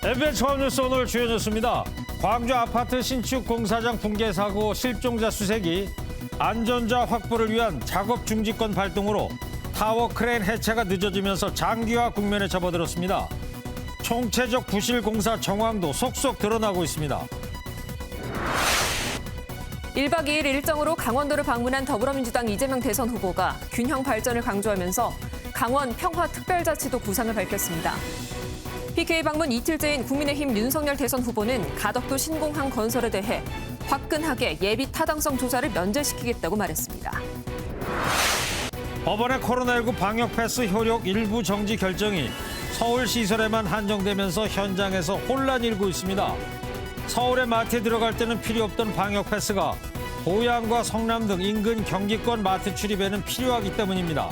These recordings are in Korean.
MBN 종합뉴스 오늘 주요 뉴스입니다. 광주 아파트 신축 공사장 붕괴 사고 실종자 수색이 안전자 확보를 위한 작업 중지권 발동으로 타워 크레인 해체가 늦어지면서 장기화 국면에 접어들었습니다. 총체적 부실 공사 정황도 속속 드러나고 있습니다. 1박 2일 일정으로 강원도를 방문한 더불어민주당 이재명 대선 후보가 균형 발전을 강조하면서 강원 평화특별자치도 구상을 밝혔습니다. PK 방문 이틀째인 국민의힘 윤석열 대선 후보는 가덕도 신공항 건설에 대해 화끈하게 예비 타당성 조사를 면제시키겠다고 말했습니다. 법원의 코로나19 방역 패스 효력 일부 정지 결정이 서울 시설에만 한정되면서 현장에서 혼란이 일고 있습니다. 서울의 마트에 들어갈 때는 필요 없던 방역 패스가 고양과 성남 등 인근 경기권 마트 출입에는 필요하기 때문입니다.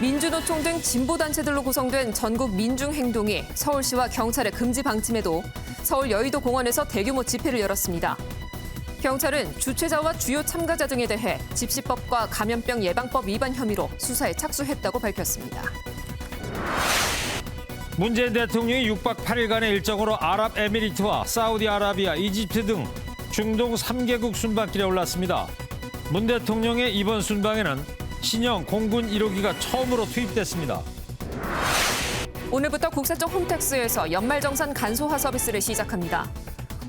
민주노총 등 진보단체들로 구성된 전국 민중행동이 서울시와 경찰의 금지 방침에도 서울 여의도 공원에서 대규모 집회를 열었습니다. 경찰은 주최자와 주요 참가자 등에 대해 집시법과 감염병 예방법 위반 혐의로 수사에 착수했다고 밝혔습니다. 문재인 대통령이 6박 8일간의 일정으로 아랍에미리트와 사우디아라비아, 이집트 등 중동 3개국 순방길에 올랐습니다. 문 대통령의 이번 순방에는 신형 공군 1호기가 처음으로 투입됐습니다. 오늘부터 국세청 홈택스에서 연말정산 간소화 서비스를 시작합니다.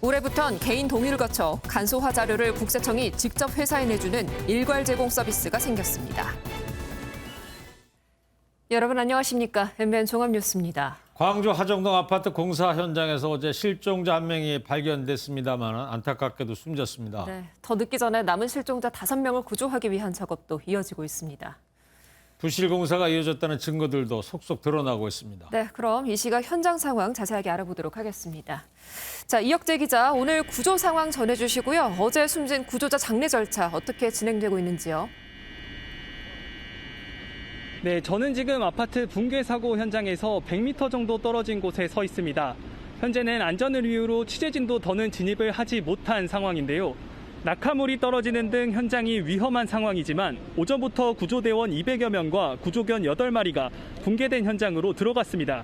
올해부턴 개인 동의를 거쳐 간소화 자료를 국세청이 직접 회사에 내주는 일괄 제공 서비스가 생겼습니다. 여러분 안녕하십니까? MBN 종합뉴스입니다. 광주 하정동 아파트 공사 현장에서 어제 실종자 한 명이 발견됐습니다만 안타깝게도 숨졌습니다. 네, 더 늦기 전에 남은 실종자 5명을 구조하기 위한 작업도 이어지고 있습니다. 부실 공사가 이어졌다는 증거들도 속속 드러나고 있습니다. 네, 그럼 이 시각 현장 상황 자세하게 알아보도록 하겠습니다. 자, 이혁재 기자, 오늘 구조 상황 전해주시고요. 어제 숨진 구조자 장례 절차 어떻게 진행되고 있는지요? 네, 저는 지금 아파트 붕괴 사고 현장에서 100m 정도 떨어진 곳에 서 있습니다. 현재는 안전을 이유로 취재진도 더는 진입을 하지 못한 상황인데요. 낙하물이 떨어지는 등 현장이 위험한 상황이지만 오전부터 구조대원 200여 명과 구조견 8마리가 붕괴된 현장으로 들어갔습니다.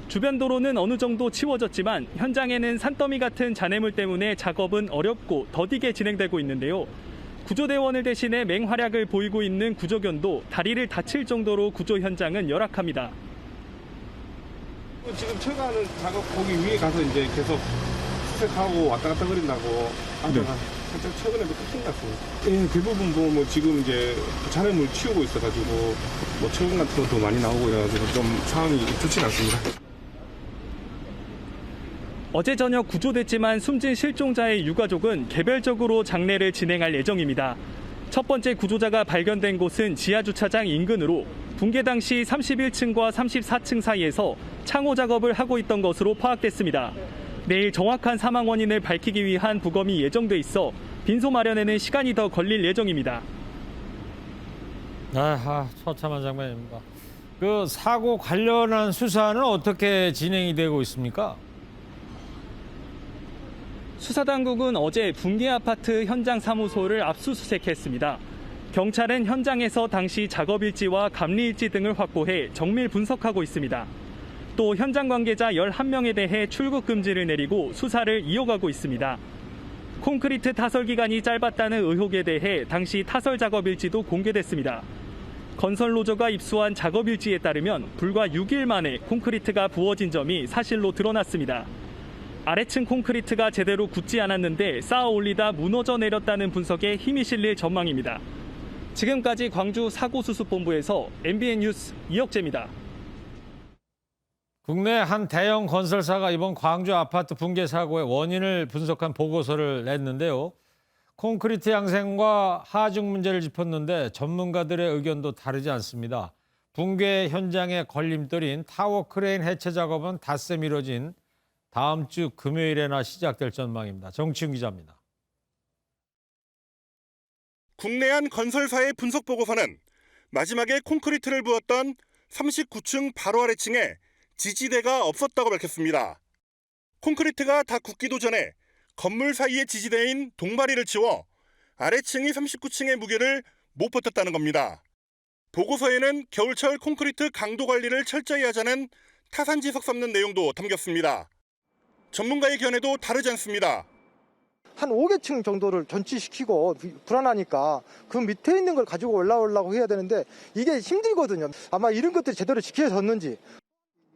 주변 도로는 어느 정도 치워졌지만 현장에는 산더미 같은 잔해물 때문에 작업은 어렵고 더디게 진행되고 있는데요. 구조대원을 대신해 맹활약을 보이고 있는 구조견도 다리를 다칠 정도로 구조 현장은 열악합니다. 지금 철거하는 작업 거기 위에 가서 이제 계속 수색하고 왔다 갔다 거린다고 하다가 살짝 최근에도 끝인 것 같습니다. 예, 대부분 뭐 지금 이제 잔해물 치우고 있어가지고 뭐 철근 같은 것도 많이 나오고 이래가지고 좀 상황이 좋진 않습니다. 어제 저녁 구조됐지만 숨진 실종자의 유가족은 개별적으로 장례를 진행할 예정입니다. 첫 번째 구조자가 발견된 곳은 지하주차장 인근으로 붕괴 당시 31층과 34층 사이에서 창호 작업을 하고 있던 것으로 파악됐습니다. 내일 정확한 사망 원인을 밝히기 위한 부검이 예정돼 있어 빈소 마련에는 시간이 더 걸릴 예정입니다. 처참한 장면입니다. 그 사고 관련한 수사는 어떻게 진행이 되고 있습니까? 수사당국은 어제 붕괴 아파트 현장 사무소를 압수수색했습니다. 경찰은 현장에서 당시 작업일지와 감리일지 등을 확보해 정밀 분석하고 있습니다. 또 현장 관계자 11명에 대해 출국 금지를 내리고 수사를 이어가고 있습니다. 콘크리트 타설 기간이 짧았다는 의혹에 대해 당시 타설 작업일지도 공개됐습니다. 건설 노조가 입수한 작업일지에 따르면 불과 6일 만에 콘크리트가 부어진 점이 사실로 드러났습니다. 아래층 콘크리트가 제대로 굳지 않았는데 쌓아 올리다 무너져 내렸다는 분석에 힘이 실릴 전망입니다. 지금까지 광주 사고수습본부에서 MBN 뉴스 이혁재입니다. 국내 한 대형 건설사가 이번 광주 아파트 붕괴 사고의 원인을 분석한 보고서를 냈는데요. 콘크리트 양생과 하중 문제를 짚었는데 전문가들의 의견도 다르지 않습니다. 붕괴 현장의 걸림돌인 타워 크레인 해체 작업은 닷새 미뤄진 다음 주 금요일에나 시작될 전망입니다. 정치훈 기자입니다. 국내 한 건설사의 분석 보고서는 마지막에 콘크리트를 부었던 39층 바로 아래층에 지지대가 없었다고 밝혔습니다. 콘크리트가 다 굳기도 전에 건물 사이의 지지대인 동바리를 치워 아래층이 39층의 무게를 못 버텼다는 겁니다. 보고서에는 겨울철 콘크리트 강도 관리를 철저히 하자는 타산지석 섞는 내용도 담겼습니다. 전문가의 견해도 다르지 않습니다. 한 5개층 정도를 전치시키고 불안하니까 그 밑에 있는 걸 가지고 올라오려고 해야 되는데 이게 힘들거든요. 아마 이런 것들이 제대로 지켜졌는지.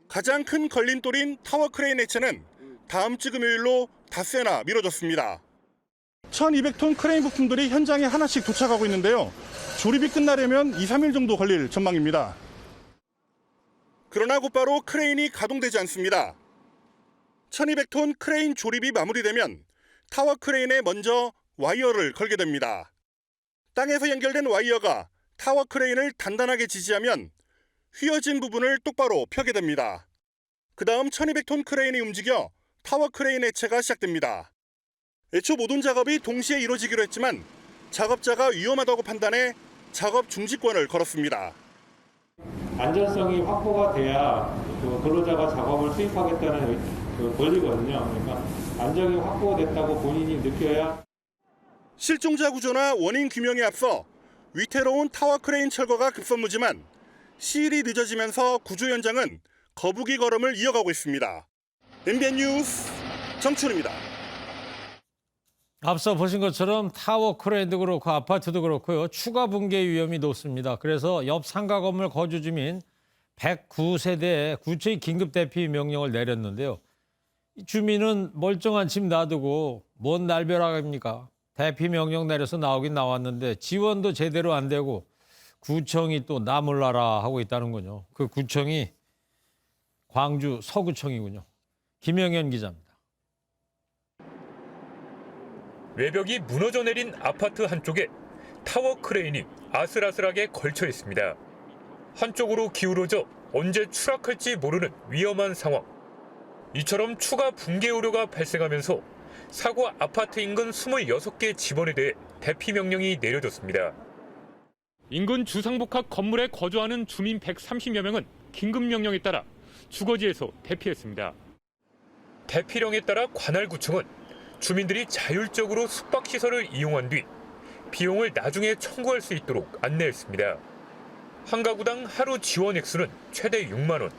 가장 큰 걸림돌인 타워 크레인 해체는 다음 주 금요일로 닷새나 미뤄졌습니다. 1200톤 크레인 부품들이 현장에 하나씩 도착하고 있는데요. 조립이 끝나려면 2, 3일 정도 걸릴 전망입니다. 그러나 곧바로 크레인이 가동되지 않습니다. 1200톤 크레인 조립이 마무리되면 타워 크레인에 먼저 와이어를 걸게 됩니다. 땅에서 연결된 와이어가 타워 크레인을 단단하게 지지하면 휘어진 부분을 똑바로 펴게 됩니다. 그 다음 1200톤 크레인이 움직여 타워 크레인 해체가 시작됩니다. 애초 모든 작업이 동시에 이루어지기로 했지만 작업자가 위험하다고 판단해 작업 중지권을 걸었습니다. 안전성이 확보가 돼야 근로자가 작업을 수입하겠다는 권리거든요. 그러니까 안전이 확보됐다고 본인이 느껴야. 실종자 구조나 원인 규명에 앞서 위태로운 타워 크레인 철거가 급선무지만 시일이 늦어지면서 구조 현장은 거북이 걸음을 이어가고 있습니다. MBN 뉴스 정춘입니다. 앞서 보신 것처럼 타워 크레인도 그렇고 아파트도 그렇고요. 추가 붕괴 위험이 높습니다. 그래서 옆 상가 건물 거주 주민 109세대에 구체의 긴급 대피 명령을 내렸는데요. 주민은 멀쩡한 집 놔두고 뭔 날벼락입니까? 대피 명령 내려서 나오긴 나왔는데 지원도 제대로 안 되고 구청이 또 나 몰라라 하고 있다는군요. 그 구청이 광주 서구청이군요. 김영현 기자입니다. 외벽이 무너져 내린 아파트 한쪽에 타워 크레인이 아슬아슬하게 걸쳐 있습니다. 한쪽으로 기울어져 언제 추락할지 모르는 위험한 상황. 이처럼 추가 붕괴 우려가 발생하면서 사고 아파트 인근 26개 집원에 대해 대피 명령이 내려졌습니다. 인근 주상복합 건물에 거주하는 주민 130여 명은 긴급 명령에 따라 주거지에서 대피했습니다. 대피령에 따라 관할구청은 주민들이 자율적으로 숙박시설을 이용한 뒤 비용을 나중에 청구할 수 있도록 안내했습니다. 한 가구당 하루 지원 액수는 최대 6만 원.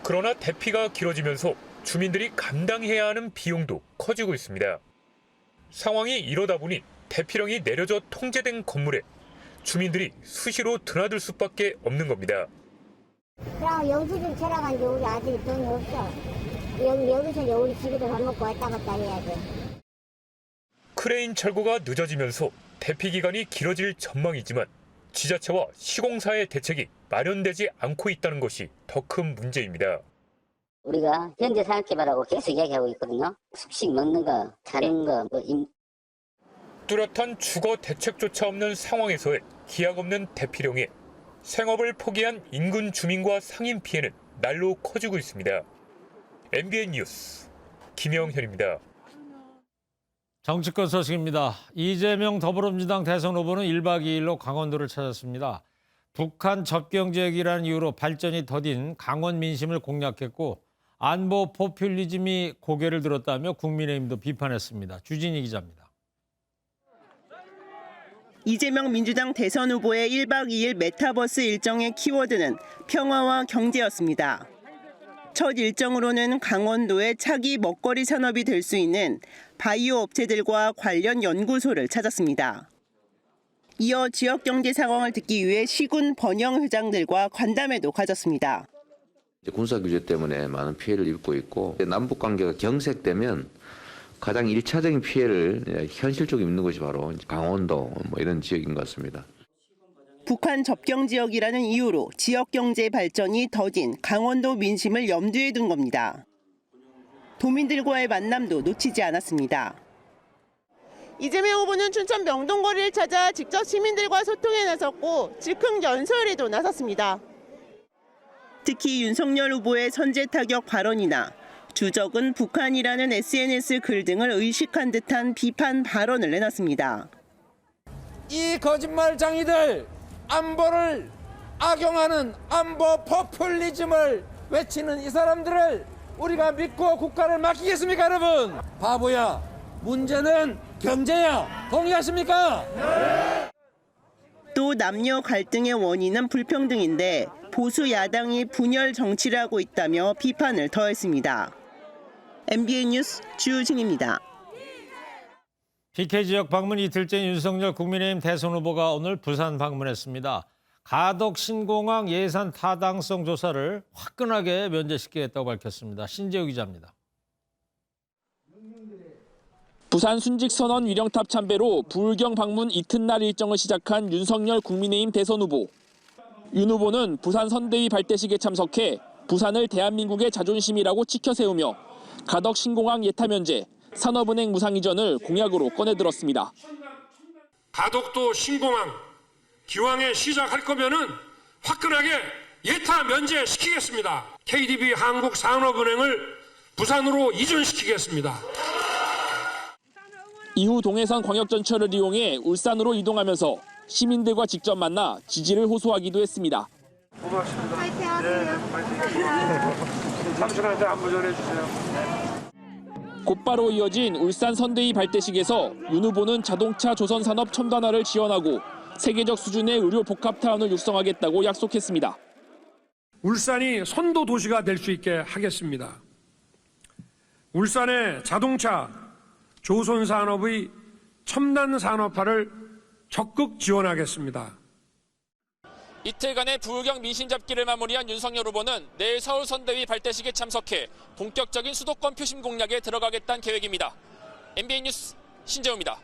그러나 대피가 길어지면서 주민들이 감당해야 하는 비용도 커지고 있습니다. 상황이 이러다 보니 대피령이 내려져 통제된 건물에 주민들이 수시로 드나들 수밖에 없는 겁니다. 그럼 영수증 체라간 지 우리 아직 돈이 없어. 여기서 우리 집에도 밥 먹고 왔다 갔다 해야 돼. 크레인 철거가 늦어지면서 대피 기간이 길어질 전망이지만 지자체와 시공사의 대책이 마련되지 않고 있다는 것이 더 큰 문제입니다. 우리가 현재 산업개발하고 계속 이야기하고 있거든요. 숙식 먹는 거, 자는 거, 뚜렷한 주거 대책조차 없는 상황에서의 기약 없는 대피령에 생업을 포기한 인근 주민과 상인 피해는 날로 커지고 있습니다. MBN 뉴스 김영현입니다. 정치권 소식입니다. 이재명 더불어민주당 대선 후보는 1박 2일로 강원도를 찾았습니다. 북한 접경 지역이라는 이유로 발전이 더딘 강원 민심을 공략했고 안보 포퓰리즘이 고개를 들었다며 국민의힘도 비판했습니다. 주진희 기자입니다. 이재명 민주당 대선 후보의 1박 2일 메타버스 일정의 키워드는 평화와 경제였습니다. 첫 일정으로는 강원도의 차기 먹거리 산업이 될 수 있는 바이오 업체들과 관련 연구소를 찾았습니다. 이어 지역 경제 상황을 듣기 위해 시군 번영 회장들과 간담회도 가졌습니다. 군사 규제 때문에 많은 피해를 입고 있고 남북 관계가 경색되면 가장 1차적인 피해를 현실적으로 입는 것이 바로 강원도 이런 지역인 것 같습니다. 북한 접경 지역이라는 이유로 지역 경제 발전이 더딘 강원도 민심을 염두에 둔 겁니다. 도민들과의 만남도 놓치지 않았습니다. 이재명 후보는 춘천 명동거리를 찾아 직접 시민들과 소통에 나섰고 즉흥 연설에도 나섰습니다. 특히 윤석열 후보의 선제 타격 발언이나 주적은 북한이라는 SNS 글 등을 의식한 듯한 비판 발언을 내놨습니다. 이 거짓말장이들 안보를 악용하는 안보 포퓰리즘을 외치는 이 사람들을 우리가 믿고 국가를 맡기겠습니까, 여러분? 바보야. 문제는 경제야. 동의하십니까? 네. 또 남녀 갈등의 원인은 불평등인데 보수 야당이 분열 정치를 하고 있다며 비판을 더했습니다. MBN 뉴스 주진입니다. PK 지역 방문 이틀째인 윤석열 국민의힘 대선 후보가 오늘 부산 방문했습니다. 가덕 신공항 예산 타당성 조사를 화끈하게 면제시키겠다고 밝혔습니다. 신재우 기자입니다. 부산 순직선언 위령탑 참배로 부울경 방문 이튿날 일정을 시작한 윤석열 국민의힘 대선 후보. 윤 후보는 부산 선대위 발대식에 참석해 부산을 대한민국의 자존심이라고 치켜세우며 가덕 신공항 예타 면제, 산업은행 무상 이전을 공약으로 꺼내들었습니다. 가덕도 신공항 기왕에 시작할 거면은 화끈하게 예타 면제시키겠습니다. KDB 한국산업은행을 부산으로 이전시키겠습니다. 이후 동해선 광역전철을 이용해 울산으로 이동하면서 시민들과 직접 만나 지지를 호소하기도 했습니다. 고맙습니다. 파이팅 하세요. 파이팅. 삼촌한테 안부 전해주세요. 곧바로 이어진 울산 선대위 발대식에서 윤 후보는 자동차 조선산업 첨단화를 지원하고 세계적 수준의 의료 복합타운을 육성하겠다고 약속했습니다. 울산이 선도 도시가 될 수 있게 하겠습니다. 울산의 자동차 조선산업의 첨단 산업화를 적극 지원하겠습니다. 이틀간의 부울경 민심잡기를 마무리한 윤석열 후보는 내일 서울 선대위 발대식에 참석해 본격적인 수도권 표심 공략에 들어가겠다는 계획입니다. MBN 뉴스 신재우입니다.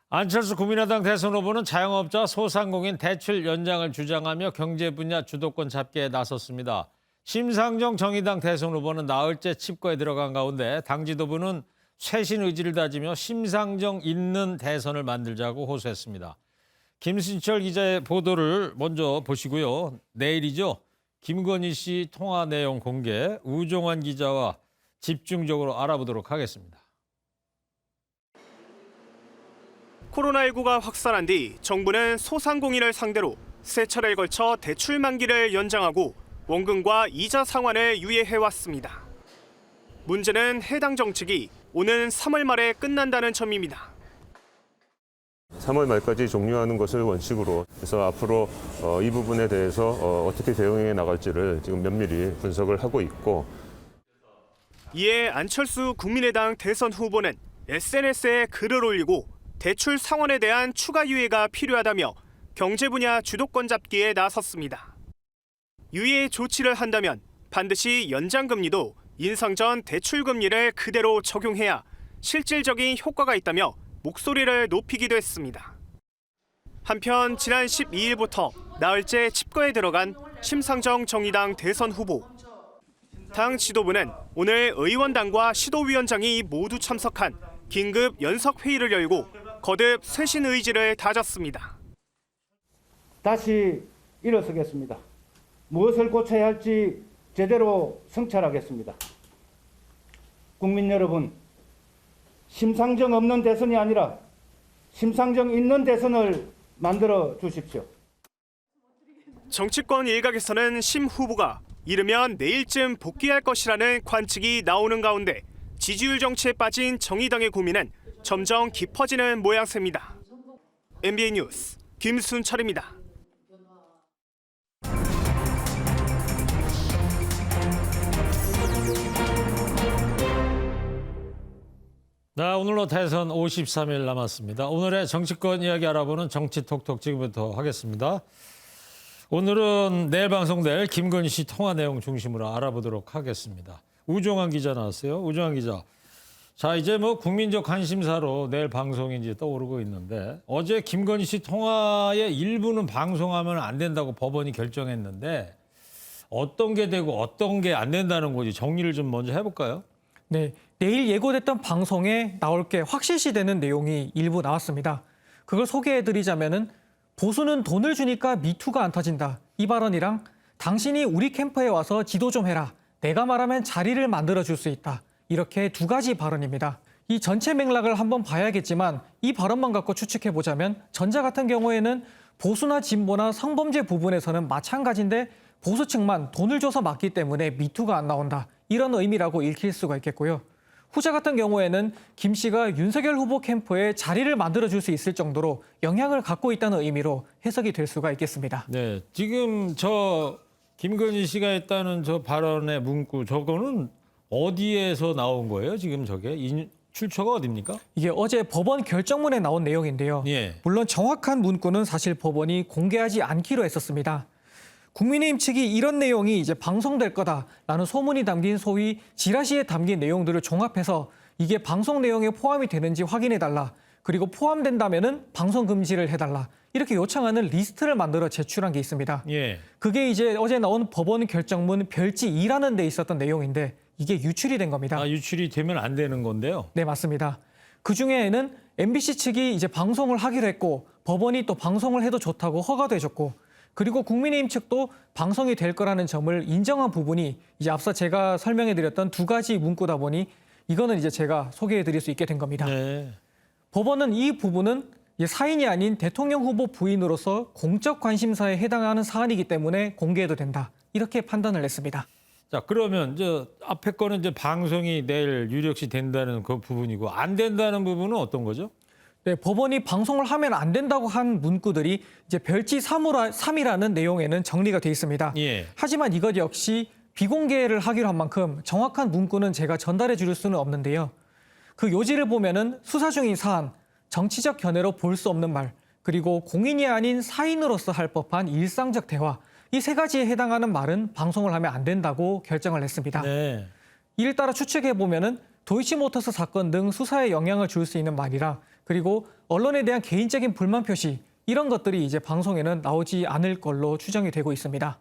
안철수 국민의당 대선 후보는 자영업자 소상공인 대출 연장을 주장하며 경제 분야 주도권 잡기에 나섰습니다. 심상정 정의당 대선 후보는 나흘째 칩거에 들어간 가운데 당 지도부는 쇄신 의지를 다지며 심상정 있는 대선을 만들자고 호소했습니다. 김순철 기자의 보도를 먼저 보시고요. 내일이죠. 김건희 씨 통화 내용 공개, 우종환 기자와 집중적으로 알아보도록 하겠습니다. 코로나19가 확산한 뒤 정부는 소상공인을 상대로 세 차례에 걸쳐 대출 만기를 연장하고 원금과 이자 상환을 유예해왔습니다. 문제는 해당 정책이 오는 3월 말에 끝난다는 점입니다. 3월 말까지 종료하는 것을 원칙으로 해서 앞으로 이 부분에 대해서 어떻게 대응해 나갈지를 지금 면밀히 분석을 하고 있고, 이에 안철수 국민의당 대선 후보는 SNS에 글을 올리고 대출 상환에 대한 추가 유예가 필요하다며 경제 분야 주도권 잡기에 나섰습니다. 유예 조치를 한다면 반드시 연장금리도 인상 전 대출금리를 그대로 적용해야 실질적인 효과가 있다며 목소리를 높이기도 했습니다. 한편 지난 12일부터 나흘째 칩거에 들어간 심상정 정의당 대선 후보. 당 지도부는 오늘 의원단과 시도위원장이 모두 참석한 긴급 연석회의를 열고 거듭 쇄신 의지를 다졌습니다. 다시 일어서겠습니다. 무엇을 고쳐야 할지 제대로 성찰하겠습니다. 국민 여러분, 심상정 없는 대선이 아니라 심상정 있는 대선을 만들어 주십시오. 정치권 일각에서는 심 후보가 이르면 내일쯤 복귀할 것이라는 관측이 나오는 가운데 지지율 정치에 빠진 정의당의 고민은 점점 깊어지는 모양새입니다. MBN 뉴스 김순철입니다. 네, 오늘로 대선 53일 남았습니다. 오늘의 정치권 이야기 알아보는 정치톡톡 지금부터 하겠습니다. 오늘은 내일 방송될 김건희 씨 통화 내용 중심으로 알아보도록 하겠습니다. 우종환 기자 나왔어요. 우종환 기자. 자, 이제 뭐 국민적 관심사로 내일 방송이 이제 떠오르고 있는데 어제 김건희 씨 통화의 일부는 방송하면 안 된다고 법원이 결정했는데 어떤 게 되고 어떤 게 안 된다는 거지 정리를 좀 먼저 해볼까요? 네, 내일 예고됐던 방송에 나올 게 확실시되는 내용이 일부 나왔습니다. 그걸 소개해드리자면은 보수는 돈을 주니까 미투가 안 터진다. 이 발언이랑 당신이 우리 캠프에 와서 지도 좀 해라. 내가 말하면 자리를 만들어줄 수 있다. 이렇게 두 가지 발언입니다. 이 전체 맥락을 한번 봐야겠지만 이 발언만 갖고 추측해보자면 전자 같은 경우에는 보수나 진보나 성범죄 부분에서는 마찬가지인데 보수 측만 돈을 줘서 막기 때문에 미투가 안 나온다. 이런 의미라고 읽힐 수가 있겠고요. 후자 같은 경우에는 김 씨가 윤석열 후보 캠프에 자리를 만들어줄 수 있을 정도로 영향을 갖고 있다는 의미로 해석이 될 수가 있겠습니다. 네, 지금 저 김건희 씨가 했다는 저 발언의 문구 저거는 어디에서 나온 거예요? 지금 저게 출처가 어디입니까? 이게 어제 법원 결정문에 나온 내용인데요. 예. 물론 정확한 문구는 사실 법원이 공개하지 않기로 했었습니다. 국민의힘 측이 이런 내용이 이제 방송될 거다라는 소문이 담긴 소위 지라시에 담긴 내용들을 종합해서 이게 방송 내용에 포함이 되는지 확인해달라. 그리고 포함된다면은 방송 금지를 해달라. 이렇게 요청하는 리스트를 만들어 제출한 게 있습니다. 예. 그게 이제 어제 나온 법원 결정문 별지 2라는 데 있었던 내용인데 이게 유출이 된 겁니다. 아, 유출이 되면 안 되는 건데요. 네, 맞습니다. 그중에는 MBC 측이 이제 방송을 하기로 했고 법원이 또 방송을 해도 좋다고 허가도 해줬고 그리고 국민의힘 측도 방송이 될 거라는 점을 인정한 부분이 이제 앞서 제가 설명해드렸던 두 가지 문구다 보니 이거는 이제 제가 소개해드릴 수 있게 된 겁니다. 네. 법원은 이 부분은 사인이 아닌 대통령 후보 부인으로서 공적 관심사에 해당하는 사안이기 때문에 공개해도 된다. 이렇게 판단을 했습니다. 자, 그러면 저 앞에 거는 이제 방송이 내일 유력시 된다는 그 부분이고 안 된다는 부분은 어떤 거죠? 네, 법원이 방송을 하면 안 된다고 한 문구들이 이제 별지 3이라는 내용에는 정리가 돼 있습니다. 예. 하지만 이것 역시 비공개를 하기로 한 만큼 정확한 문구는 제가 전달해 줄 수는 없는데요. 그 요지를 보면은 수사 중인 사안, 정치적 견해로 볼 수 없는 말, 그리고 공인이 아닌 사인으로서 할 법한 일상적 대화, 이 세 가지에 해당하는 말은 방송을 하면 안 된다고 결정을 했습니다. 네. 이를 따라 추측해 보면은 도이치모터스 사건 등 수사에 영향을 줄 수 있는 말이라 그리고 언론에 대한 개인적인 불만 표시 이런 것들이 이제 방송에는 나오지 않을 걸로 추정이 되고 있습니다.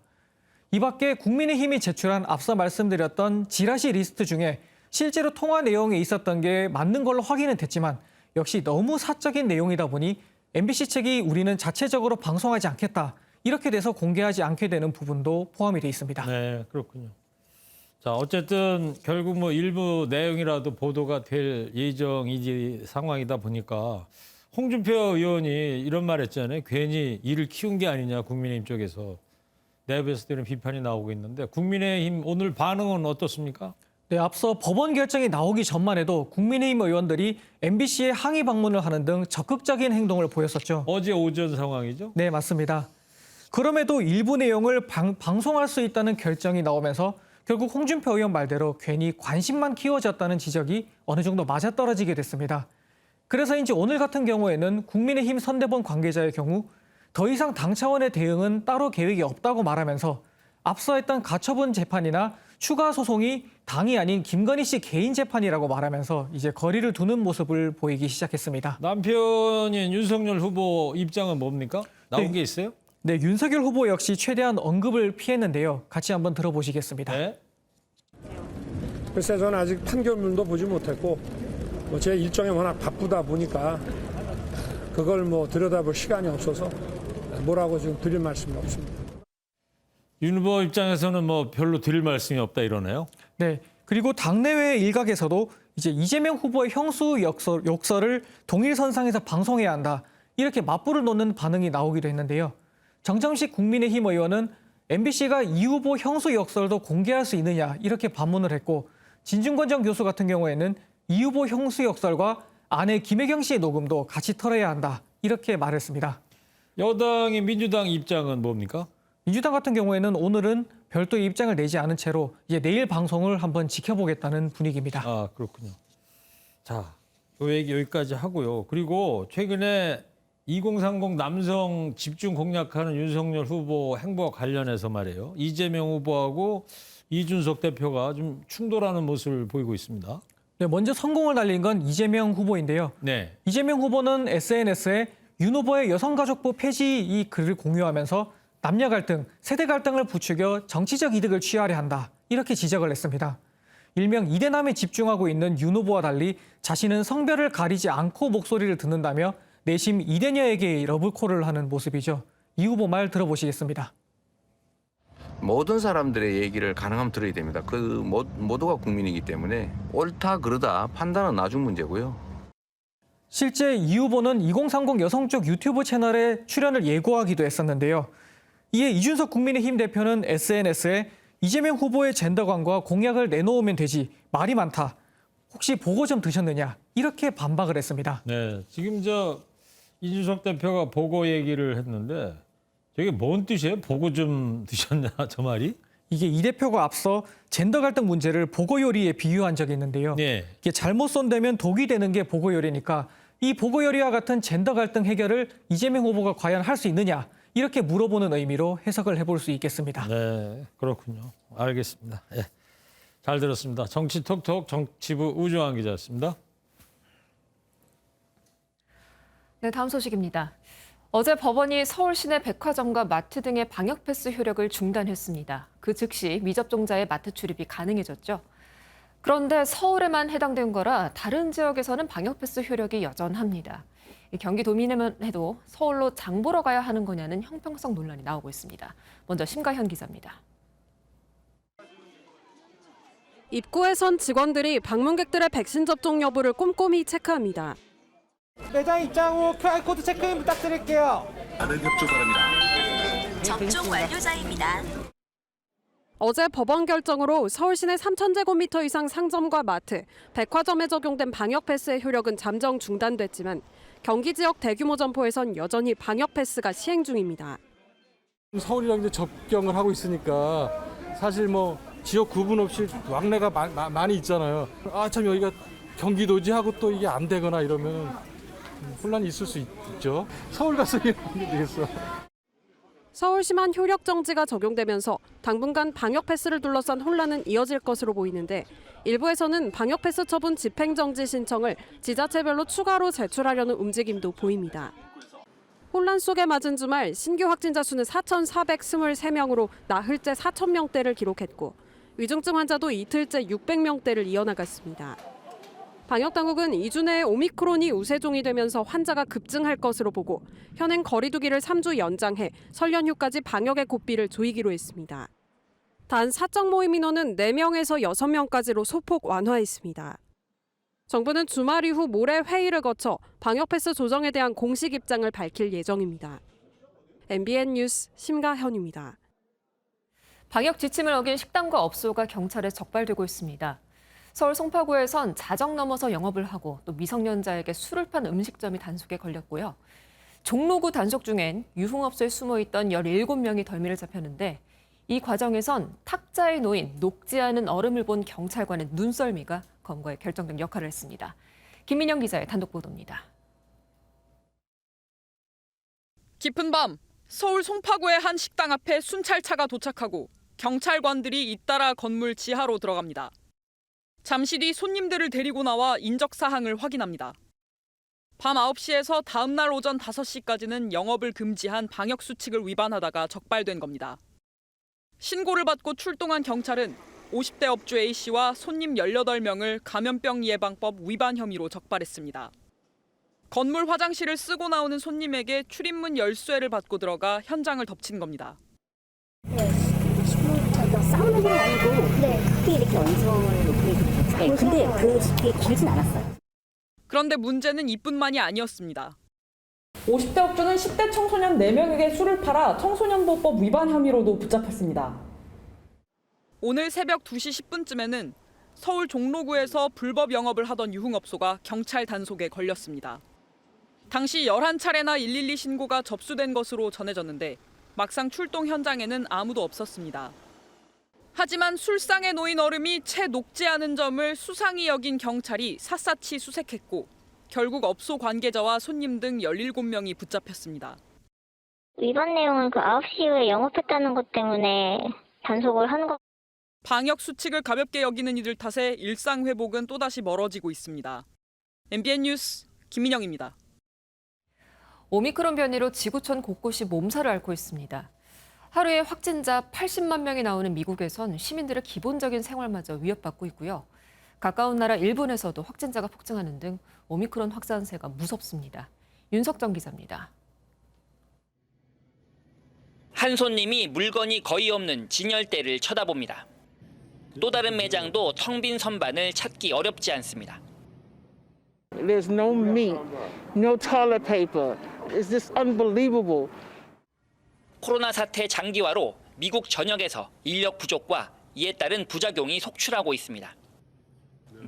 이 밖에 국민의힘이 제출한 앞서 말씀드렸던 지라시 리스트 중에 실제로 통화 내용에 있었던 게 맞는 걸로 확인은 됐지만 역시 너무 사적인 내용이다 보니 MBC 측이 우리는 자체적으로 방송하지 않겠다. 이렇게 돼서 공개하지 않게 되는 부분도 포함이 돼 있습니다. 네, 그렇군요. 자, 어쨌든 결국 뭐 일부 내용이라도 보도가 될 예정이지 상황이다 보니까 홍준표 의원이 이런 말 했잖아요. 괜히 일을 키운 게 아니냐, 국민의힘 쪽에서. 내부에서 이런 비판이 나오고 있는데 국민의힘 오늘 반응은 어떻습니까? 네, 앞서 법원 결정이 나오기 전만 해도 국민의힘 의원들이 MBC에 항의 방문을 하는 등 적극적인 행동을 보였었죠. 어제 오전 상황이죠? 네, 맞습니다. 그럼에도 일부 내용을 방송할 수 있다는 결정이 나오면서 결국 홍준표 의원 말대로 괜히 관심만 키워졌다는 지적이 어느 정도 맞아떨어지게 됐습니다. 그래서인지 오늘 같은 경우에는 국민의힘 선대본 관계자의 경우 더 이상 당 차원의 대응은 따로 계획이 없다고 말하면서 앞서 했던 가처분 재판이나 추가 소송이 당이 아닌 김건희 씨 개인 재판이라고 말하면서 이제 거리를 두는 모습을 보이기 시작했습니다. 남편인 윤석열 후보 입장은 뭡니까? 나온 게 있어요? 네, 윤석열 후보 역시 최대한 언급을 피했는데요. 같이 한번 들어보시겠습니다. 네. 글쎄 저는 아직 판결문도 보지 못했고 제 일정이 워낙 바쁘다 보니까 그걸 들여다볼 시간이 없어서 뭐라고 지금 드릴 말씀이 없습니다. 윤 후보 입장에서는 별로 드릴 말씀이 없다 이러네요. 네. 그리고 당내외 일각에서도 이제 이재명 후보의 형수 욕설을 동일선상에서 방송해야 한다. 이렇게 맞불을 놓는 반응이 나오기도 했는데요. 정정식 국민의힘 의원은 MBC가 이 후보 형수 욕설도 공개할 수 있느냐 이렇게 반문을 했고 진중권 전 교수 같은 경우에는 이 후보 형수 욕설과 아내 김혜경 씨의 녹음도 같이 털어야 한다. 이렇게 말했습니다. 여당이 민주당 입장은 뭡니까? 민주당 같은 경우에는 오늘은 별도의 입장을 내지 않은 채로 이제 내일 방송을 한번 지켜보겠다는 분위기입니다. 아, 그렇군요. 자, 이 얘기 여기까지 하고요. 그리고 최근에 2030 남성 집중 공략하는 윤석열 후보 행보와 관련해서 말이에요. 이재명 후보하고 이준석 대표가 좀 충돌하는 모습을 보이고 있습니다. 네, 먼저 성공을 날린 건 이재명 후보인데요. 네. 이재명 후보는 SNS에 윤 후보의 여성가족부 폐지 이 글을 공유하면서 남녀 갈등, 세대 갈등을 부추겨 정치적 이득을 취하려 한다. 이렇게 지적을 했습니다. 일명 이대남에 집중하고 있는 윤 후보와 달리 자신은 성별을 가리지 않고 목소리를 듣는다며 내심 이대녀에게 러브콜을 하는 모습이죠. 이 후보 말 들어보시겠습니다. 모든 사람들의 얘기를 가능하면 들어야 됩니다. 그 모두가 국민이기 때문에 옳다 그르다 판단은 나중 문제고요. 실제 이 후보는 2030 여성 쪽 유튜브 채널에 출연을 예고하기도 했었는데요. 이에 이준석 국민의힘 대표는 SNS에 이재명 후보의 젠더관과 공약을 내놓으면 되지 말이 많다. 혹시 보고 좀 드셨느냐 이렇게 반박을 했습니다. 네, 지금 이준석 대표가 보고 얘기를 했는데 저게 뭔 뜻이에요? 보고 좀 드셨냐 저 말이? 이게 이 대표가 앞서 젠더 갈등 문제를 보고 요리에 비유한 적이 있는데요. 네. 이게 잘못 손대면 독이 되는 게 보고 요리니까 이 보고 요리와 같은 젠더 갈등 해결을 이재명 후보가 과연 할 수 있느냐 이렇게 물어보는 의미로 해석을 해볼 수 있겠습니다. 네, 그렇군요. 알겠습니다. 예, 잘 들었습니다. 정치톡톡 정치부 우주환 기자였습니다. 네, 다음 소식입니다. 어제 법원이 서울 시내 백화점과 마트 등의 방역 패스 효력을 중단했습니다. 그 즉시 미접종자의 마트 출입이 가능해졌죠. 그런데 서울에만 해당된 거라 다른 지역에서는 방역 패스 효력이 여전합니다. 경기도민에만 해도 서울로 장 보러 가야 하는 거냐는 형평성 논란이 나오고 있습니다. 먼저 심가현 기자입니다. 입구에 선 직원들이 방문객들의 백신 접종 여부를 꼼꼼히 체크합니다. 매장 입장 후 QR코드 체크인 부탁드릴게요. 많은 협조 바랍니다. 접종 완료자입니다. 어제 법원 결정으로 서울 시내 3,000제곱미터 이상 상점과 마트, 백화점에 적용된 방역 패스의 효력은 잠정 중단됐지만 경기 지역 대규모 점포에선 여전히 방역 패스가 시행 중입니다. 서울이랑 이제 접경을 하고 있으니까 사실 뭐 지역 구분 없이 왕래가 많이 있잖아요. 아 참 여기가 경기도지 하고 또 이게 안 되거나 이러면 혼란이 있을 수 있죠. 서울 가서 하면 되겠어. 서울시만 효력 정지가 적용되면서 당분간 방역 패스를 둘러싼 혼란은 이어질 것으로 보이는데 일부에서는 방역 패스 처분 집행 정지 신청을 지자체별로 추가로 제출하려는 움직임도 보입니다. 혼란 속에 맞은 주말 신규 확진자 수는 4,423명으로 나흘째 4,000명대를 기록했고 위중증 환자도 이틀째 600명대를 이어나갔습니다. 방역당국은 2주 내에 오미크론이 우세종이 되면서 환자가 급증할 것으로 보고 현행 거리두기를 3주 연장해 설 연휴까지 방역의 고삐를 조이기로 했습니다. 단 사적 모임 인원은 4명에서 6명까지로 소폭 완화했습니다. 정부는 주말 이후 모레 회의를 거쳐 방역 패스 조정에 대한 공식 입장을 밝힐 예정입니다. MBN 뉴스 심가현입니다. 방역 지침을 어긴 식당과 업소가 경찰에 적발되고 있습니다. 서울 송파구에선 자정 넘어서 영업을 하고 또 미성년자에게 술을 판 음식점이 단속에 걸렸고요. 종로구 단속 중엔 유흥업소에 숨어있던 17명이 덜미를 잡혔는데 이 과정에선 탁자에 놓인 녹지 않은 얼음을 본 경찰관의 눈썰미가 검거에 결정적 역할을 했습니다. 김민영 기자의 단독 보도입니다. 깊은 밤 서울 송파구의 한 식당 앞에 순찰차가 도착하고 경찰관들이 잇따라 건물 지하로 들어갑니다. 잠시 뒤 손님들을 데리고 나와 인적 사항을 확인합니다. 밤 9시에서 다음 날 오전 5시까지는 영업을 금지한 방역 수칙을 위반하다가 적발된 겁니다. 신고를 받고 출동한 경찰은 50대 업주 A씨와 손님 18명을 감염병 예방법 위반 혐의로 적발했습니다. 건물 화장실을 쓰고 나오는 손님에게 출입문 열쇠를 받고 들어가 현장을 덮친 겁니다. 싸우는 건 아니고 크게 이렇게 언성을 높이고 근데 그게 길진 않았어요. 그런데 문제는 이뿐만이 아니었습니다. 50대 업주는 10대 청소년 4명에게 술을 팔아 청소년보호법 위반 혐의로도 붙잡혔습니다. 오늘 새벽 2시 10분쯤에는 서울 종로구에서 불법 영업을 하던 유흥업소가 경찰 단속에 걸렸습니다. 당시 11차례나 112 신고가 접수된 것으로 전해졌는데 막상 출동 현장에는 아무도 없었습니다. 하지만 술상에 놓인 얼음이 채 녹지 않은 점을 수상히 여긴 경찰이 샅샅이 수색했고 결국 업소 관계자와 손님 등 17명이 붙잡혔습니다. 위반 내용은 9시 이후에 영업했다는 것 때문에 단속을 하는 것. 방역 수칙을 가볍게 여기는 이들 탓에 일상 회복은 또다시 멀어지고 있습니다. MBN 뉴스 김민영입니다. 오미크론 변이로 지구촌 곳곳이 몸살을 앓고 있습니다. 하루에 확진자 80만 명이 나오는 미국에선 시민들의 기본적인 생활마저 위협받고 있고요. 가까운 나라 일본에서도 확진자가 폭증하는 등 오미크론 확산세가 무섭습니다. 윤석정 기자입니다. 한 손님이 물건이 거의 없는 진열대를 쳐다봅니다. 또 다른 매장도 텅 빈 선반을 찾기 어렵지 않습니다. There's no meat, no toilet paper. It's just unbelievable. 코로나 사태 장기화로 미국 전역에서 인력 부족과 이에 따른 부작용이 속출하고 있습니다.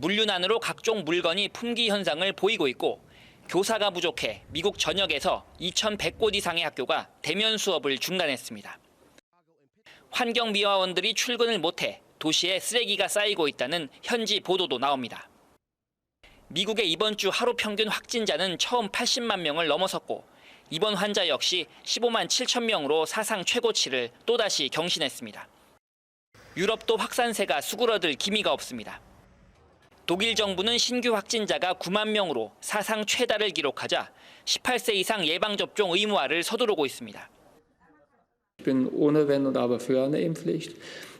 물륜 안으로 각종 물건이 품귀 현상을 보이고 있고 교사가 부족해 미국 전역에서 2,100곳 이상의 학교가 대면 수업을 중단했습니다. 환경미화원들이 출근을 못해 도시에 쓰레기가 쌓이고 있다는 현지 보도도 나옵니다. 미국의 이번 주 하루 평균 확진자는 처음 80만 명을 넘어섰고 입원 환자 역시 15만 7천 명으로 사상 최고치를 또다시 경신했습니다. 유럽도 확산세가 수그러들 기미가 없습니다. 독일 정부는 신규 확진자가 9만 명으로 사상 최다를 기록하자 18세 이상 예방접종 의무화를 서두르고 있습니다. Ich bin ohne Wenn und Aber für eine Impfpflicht.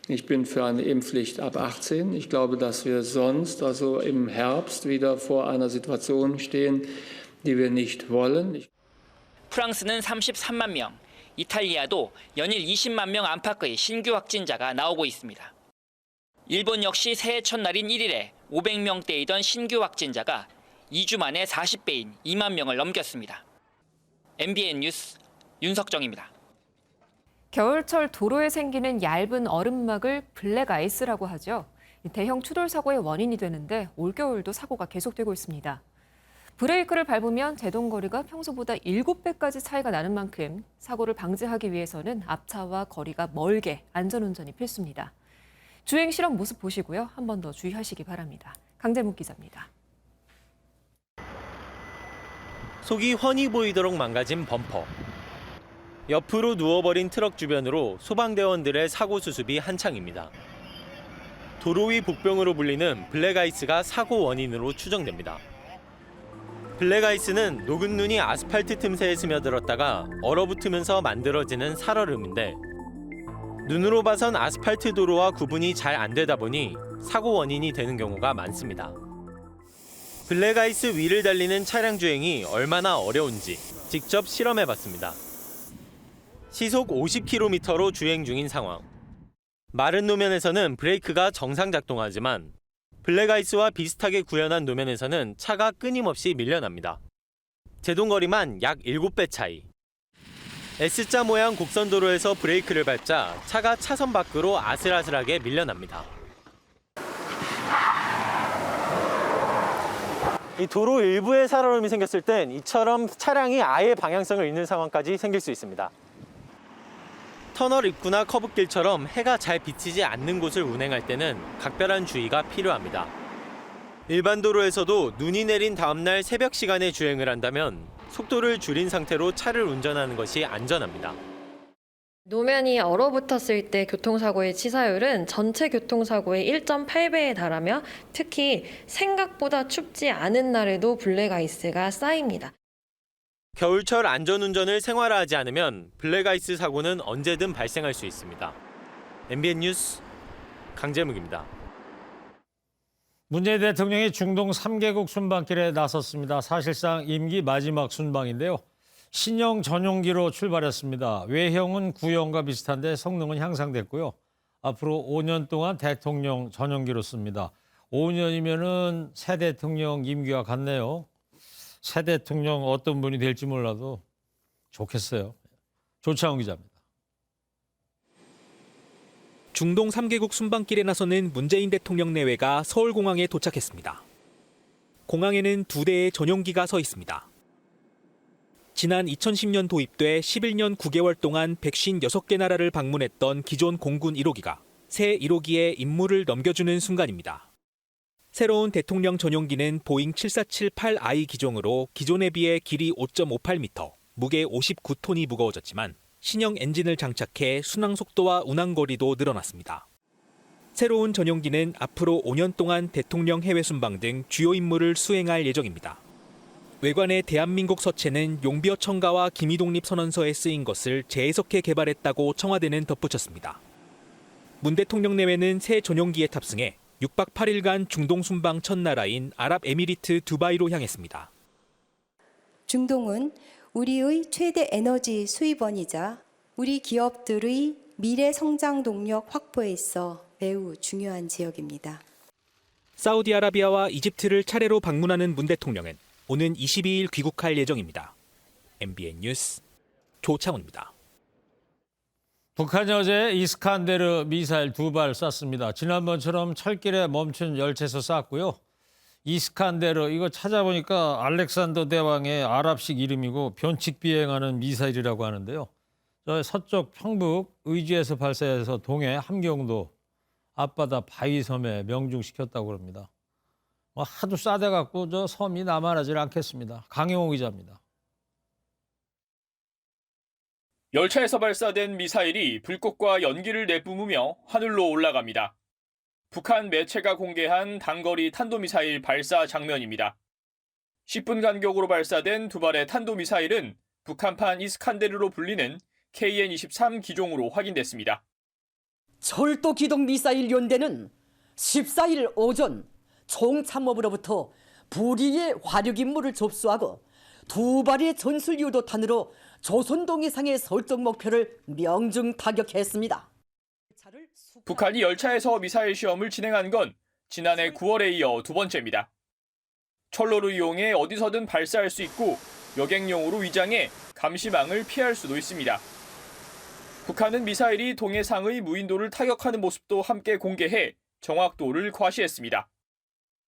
Ich bin für eine Impfpflicht ab 18. Ich glaube, dass wir sonst, also im Herbst, wieder vor einer Situation stehen, die wir nicht wollen. 프랑스는 33만 명, 이탈리아도 연일 20만 명 안팎의 신규 확진자가 나오고 있습니다. 일본 역시 새해 첫날인 1일에 500명대이던 신규 확진자가 2주 만에 40배인 2만 명을 넘겼습니다. MBN 뉴스 윤석정입니다. 겨울철 도로에 생기는 얇은 얼음막을 블랙 아이스라고 하죠. 대형 추돌 사고의 원인이 되는데 올겨울도 사고가 계속되고 있습니다. 브레이크를 밟으면 제동거리가 평소보다 7배까지 차이가 나는 만큼 사고를 방지하기 위해서는 앞차와 거리가 멀게 안전운전이 필수입니다. 주행 실험 모습 보시고요. 한 번 더 주의하시기 바랍니다. 강재묵 기자입니다. 속이 훤히 보이도록 망가진 범퍼. 옆으로 누워버린 트럭 주변으로 소방대원들의 사고 수습이 한창입니다. 도로 위 복병으로 불리는 블랙아이스가 사고 원인으로 추정됩니다. 블랙아이스는 녹은 눈이 아스팔트 틈새에 스며들었다가 얼어붙으면서 만들어지는 살얼음인데 눈으로 봐선 아스팔트 도로와 구분이 잘 안 되다 보니 사고 원인이 되는 경우가 많습니다. 블랙아이스 위를 달리는 차량 주행이 얼마나 어려운지 직접 실험해봤습니다. 시속 50km로 주행 중인 상황. 마른 노면에서는 브레이크가 정상 작동하지만 블랙아이스와 비슷하게 구현한 노면에서는 차가 끊임없이 밀려납니다. 제동거리만 약 7배 차이. S자 모양 곡선도로에서 브레이크를 밟자 차가 차선 밖으로 아슬아슬하게 밀려납니다. 이 도로 일부에 살얼음이 생겼을 땐 이처럼 차량이 아예 방향성을 잃는 상황까지 생길 수 있습니다. 터널 입구나 커브길처럼 해가 잘 비치지 않는 곳을 운행할 때는 각별한 주의가 필요합니다. 일반 도로에서도 눈이 내린 다음날 새벽 시간에 주행을 한다면 속도를 줄인 상태로 차를 운전하는 것이 안전합니다. 노면이 얼어붙었을 때 교통사고의 치사율은 전체 교통사고의 1.8배에 달하며 특히 생각보다 춥지 않은 날에도 블랙아이스가 쌓입니다. 겨울철 안전운전을 생활화하지 않으면 블랙아이스 사고는 언제든 발생할 수 있습니다. MBN 뉴스 강재묵입니다. 문재인 대통령이 중동 3개국 순방길에 나섰습니다. 사실상 임기 마지막 순방인데요. 신형 전용기로 출발했습니다. 외형은 구형과 비슷한데 성능은 향상됐고요. 앞으로 5년 동안 대통령 전용기로 씁니다. 5년이면은 새 대통령 임기와 같네요. 새 대통령 어떤 분이 될지 몰라도 좋겠어요. 조창훈 기자입니다. 중동 3개국 순방길에 나서는 문재인 대통령 내외가 서울공항에 도착했습니다. 공항에는 2대의 전용기가 서 있습니다. 지난 2010년 도입돼 11년 9개월 동안 156개 나라를 방문했던 기존 공군 1호기가 새 1호기에 임무를 넘겨주는 순간입니다. 새로운 대통령 전용기는 보잉 7478I 기종으로 기존에 비해 길이 5.58m, 무게 59톤이 무거워졌지만 신형 엔진을 장착해 순항 속도와 운항 거리도 늘어났습니다. 새로운 전용기는 앞으로 5년 동안 대통령 해외 순방 등 주요 임무를 수행할 예정입니다. 외관의 대한민국 서체는 용비어 첨가와 기미독립 선언서에 쓰인 것을 재해석해 개발했다고 청와대는 덧붙였습니다. 문 대통령 내외는 새 전용기에 탑승해 6박 8일간 중동 순방 첫 나라인 아랍에미리트 두바이로 향했습니다. 중동은 우리의 최대 에너지 수입원이자 우리 기업들의 미래 성장 동력 확보에 있어 매우 중요한 지역입니다. 사우디아라비아와 이집트를 차례로 방문하는 문 대통령은 오는 22일 귀국할 예정입니다. MBN 뉴스 조창훈입니다. 북한이 어제 이스칸데르 미사일 2발 쐈습니다. 지난번처럼 철길에 멈춘 열차에서 쐈고요. 이스칸데르 이거 찾아보니까 알렉산더 대왕의 아랍식 이름이고 변칙 비행하는 미사일이라고 하는데요. 저 서쪽 평북 의주에서 발사해서 동해 함경도 앞바다 바위섬에 명중시켰다고 합니다. 하도 싸대갖고 저 섬이 남아나질 않겠습니다. 강영호 기자입니다. 열차에서 발사된 미사일이 불꽃과 연기를 내뿜으며 하늘로 올라갑니다. 북한 매체가 공개한 단거리 탄도미사일 발사 장면입니다. 10분 간격으로 발사된 두 발의 탄도미사일은 북한판 이스칸데르로 불리는 KN-23 기종으로 확인됐습니다. 철도 기동 미사일 연대는 14일 오전 총참모부로부터 불의의 화력 임무를 접수하고 두 발의 전술 유도탄으로 조선동 이상의 설정 목표를 명중 타격했습니다. 북한이 열차에서 미사일 시험을 진행한 건 지난해 9월에 이어 두 번째입니다. 철로를 이용해 어디서든 발사할 수 있고 여객용으로 위장해 감시망을 피할 수도 있습니다. 북한은 미사일이 동해상의 무인도를 타격하는 모습도 함께 공개해 정확도를 과시했습니다.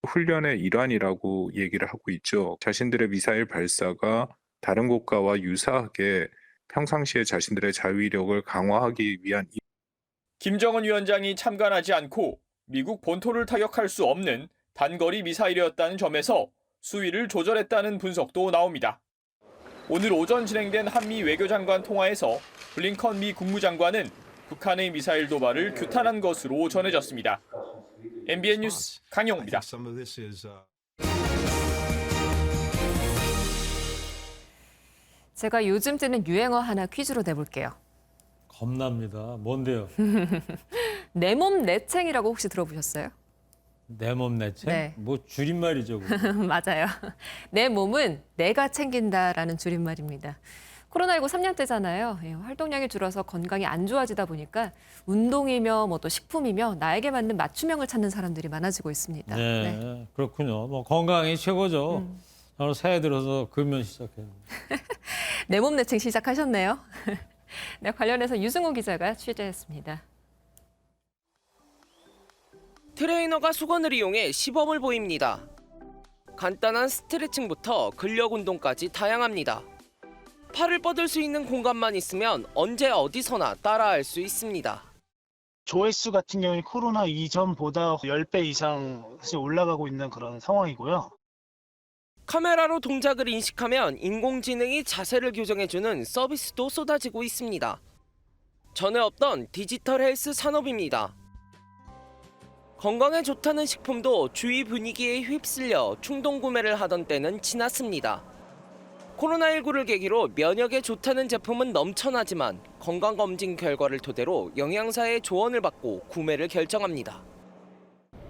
훈련의 일환이라고 얘기를 하고 있죠. 자신들의 미사일 발사가 다른 국가와 유사하게 평상시에 자신들의 자위력을 강화하기 위한 김정은 위원장이 참관하지 않고 미국 본토를 타격할 수 없는 단거리 미사일이었다는 점에서 수위를 조절했다는 분석도 나옵니다. 오늘 오전 진행된 한미 외교장관 통화에서 블링컨 미 국무장관은 북한의 미사일 도발을 규탄한 것으로 전해졌습니다. MBN 뉴스 강영호입니다. 제가 요즘 뜨는 유행어 하나 퀴즈로 내볼게요. 겁납니다. 뭔데요? 내 몸 내챙이라고 혹시 들어보셨어요? 내 몸 내챙? 네. 뭐 줄임말이죠. 그거. 맞아요. 내 몸은 내가 챙긴다라는 줄임말입니다. 코로나19 3년째잖아요. 활동량이 줄어서 건강이 안 좋아지다 보니까 운동이며 뭐 또 식품이며 나에게 맞는 맞춤형을 찾는 사람들이 많아지고 있습니다. 네, 그렇군요. 뭐 건강이 최고죠. 저는 새해 들어서 근면 시작해요. 내 몸 내챙 시작하셨네요. 네, 관련해서 유승호 기자가 취재했습니다. 트레이너가 수건을 이용해 시범을 보입니다. 간단한 스트레칭부터 근력 운동까지 다양합니다. 팔을 뻗을 수 있는 공간만 있으면 언제 어디서나 따라할 수 있습니다. 조회수 같은 경우에 코로나 이전보다 10배 이상 올라가고 있는 그런 상황이고요. 카메라로 동작을 인식하면 인공지능이 자세를 교정해주는 서비스도 쏟아지고 있습니다. 전에 없던 디지털 헬스 산업입니다. 건강에 좋다는 식품도 주위 분위기에 휩쓸려 충동 구매를 하던 때는 지났습니다. 코로나19를 계기로 면역에 좋다는 제품은 넘쳐나지만 건강검진 결과를 토대로 영양사의 조언을 받고 구매를 결정합니다.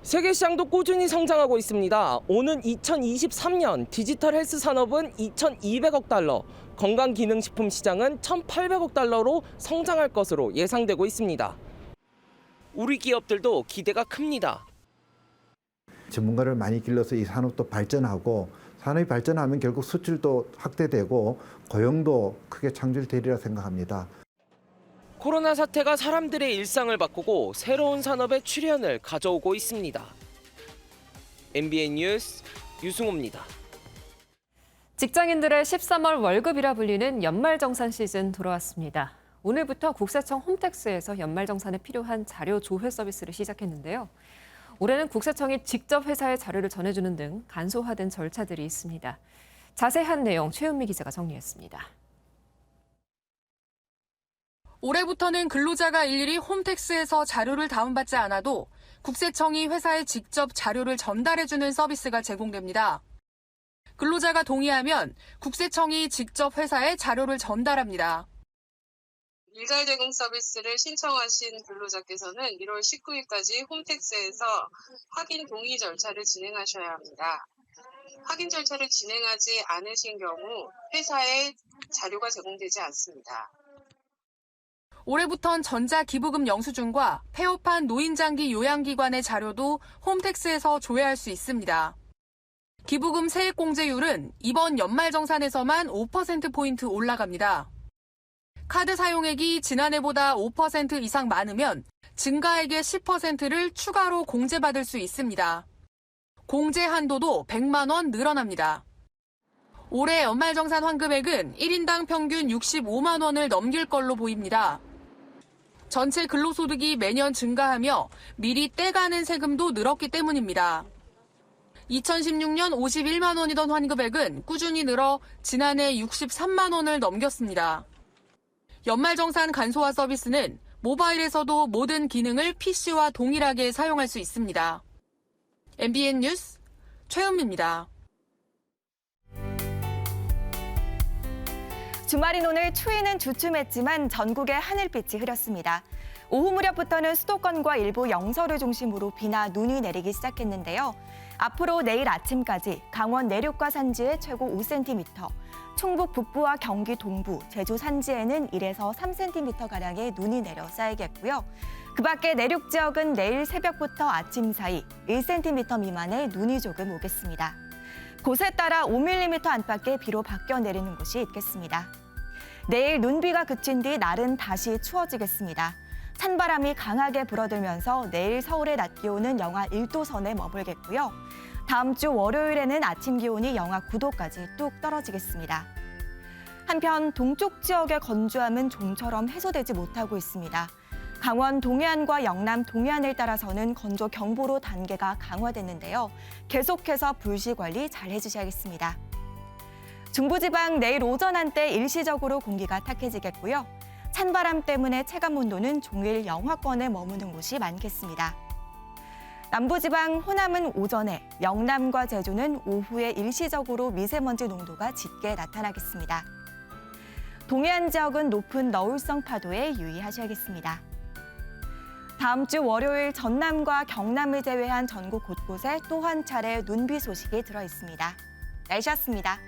세계 시장도 꾸준히 성장하고 있습니다. 오는 2023년 디지털 헬스 산업은 2,200억 달러, 건강기능식품 시장은 1,800억 달러로 성장할 것으로 예상되고 있습니다. 우리 기업들도 기대가 큽니다. 전문가를 많이 길러서 이 산업도 발전하고 산업이 발전하면 결국 수출도 확대되고 고용도 크게 창출되리라 생각합니다. 코로나 사태가 사람들의 일상을 바꾸고 새로운 산업의 출현을 가져오고 있습니다. MBN 뉴스 유승호입니다. 직장인들의 13월 월급이라 불리는 연말정산 시즌 돌아왔습니다. 오늘부터 국세청 홈택스에서 연말정산에 필요한 자료 조회 서비스를 시작했는데요. 올해는 국세청이 직접 회사에 자료를 전해주는 등 간소화된 절차들이 있습니다. 자세한 내용 최은미 기자가 정리했습니다. 올해부터는 근로자가 일일이 홈택스에서 자료를 다운받지 않아도 국세청이 회사에 직접 자료를 전달해주는 서비스가 제공됩니다. 근로자가 동의하면 국세청이 직접 회사에 자료를 전달합니다. 일괄 제공 서비스를 신청하신 근로자께서는 1월 19일까지 홈택스에서 확인 동의 절차를 진행하셔야 합니다. 확인 절차를 진행하지 않으신 경우 회사에 자료가 제공되지 않습니다. 올해부턴 전자기부금 영수증과 폐업한 노인장기 요양기관의 자료도 홈택스에서 조회할 수 있습니다. 기부금 세액공제율은 이번 연말정산에서만 5%포인트 올라갑니다. 카드 사용액이 지난해보다 5% 이상 많으면 증가액의 10%를 추가로 공제받을 수 있습니다. 공제 한도도 100만 원 늘어납니다. 올해 연말정산 환급액은 1인당 평균 65만 원을 넘길 걸로 보입니다. 전체 근로소득이 매년 증가하며 미리 떼가는 세금도 늘었기 때문입니다. 2016년 51만 원이던 환급액은 꾸준히 늘어 지난해 63만 원을 넘겼습니다. 연말정산 간소화 서비스는 모바일에서도 모든 기능을 PC와 동일하게 사용할 수 있습니다. MBN 뉴스 최은미입니다. 주말인 오늘 추위는 주춤했지만 전국에 하늘빛이 흐렸습니다. 오후 무렵부터는 수도권과 일부 영서를 중심으로 비나 눈이 내리기 시작했는데요. 앞으로 내일 아침까지 강원 내륙과 산지에 최고 5cm, 충북 북부와 경기 동부, 제주 산지에는 1에서 3cm가량의 눈이 내려 쌓이겠고요. 그 밖에 내륙 지역은 내일 새벽부터 아침 사이 1cm 미만의 눈이 조금 오겠습니다. 곳에 따라 5mm 안팎의 비로 바뀌어 내리는 곳이 있겠습니다. 내일 눈비가 그친 뒤 날은 다시 추워지겠습니다. 찬바람이 강하게 불어들면서 내일 서울의 낮 기온은 영하 1도 선에 머물겠고요. 다음 주 월요일에는 아침 기온이 영하 9도까지 뚝 떨어지겠습니다. 한편 동쪽 지역의 건조함은 좀처럼 해소되지 못하고 있습니다. 강원 동해안과 영남 동해안을 따라서는 건조 경보로 단계가 강화됐는데요. 계속해서 불씨 관리 잘 해주셔야겠습니다. 중부지방 내일 오전 한때 일시적으로 공기가 탁해지겠고요. 찬바람 때문에 체감온도는 종일 영하권에 머무는 곳이 많겠습니다. 남부지방 호남은 오전에, 영남과 제주는 오후에 일시적으로 미세먼지 농도가 짙게 나타나겠습니다. 동해안 지역은 높은 너울성 파도에 유의하셔야겠습니다. 다음 주 월요일 전남과 경남을 제외한 전국 곳곳에 또 한 차례 눈비 소식이 들어 있습니다. 날씨였습니다.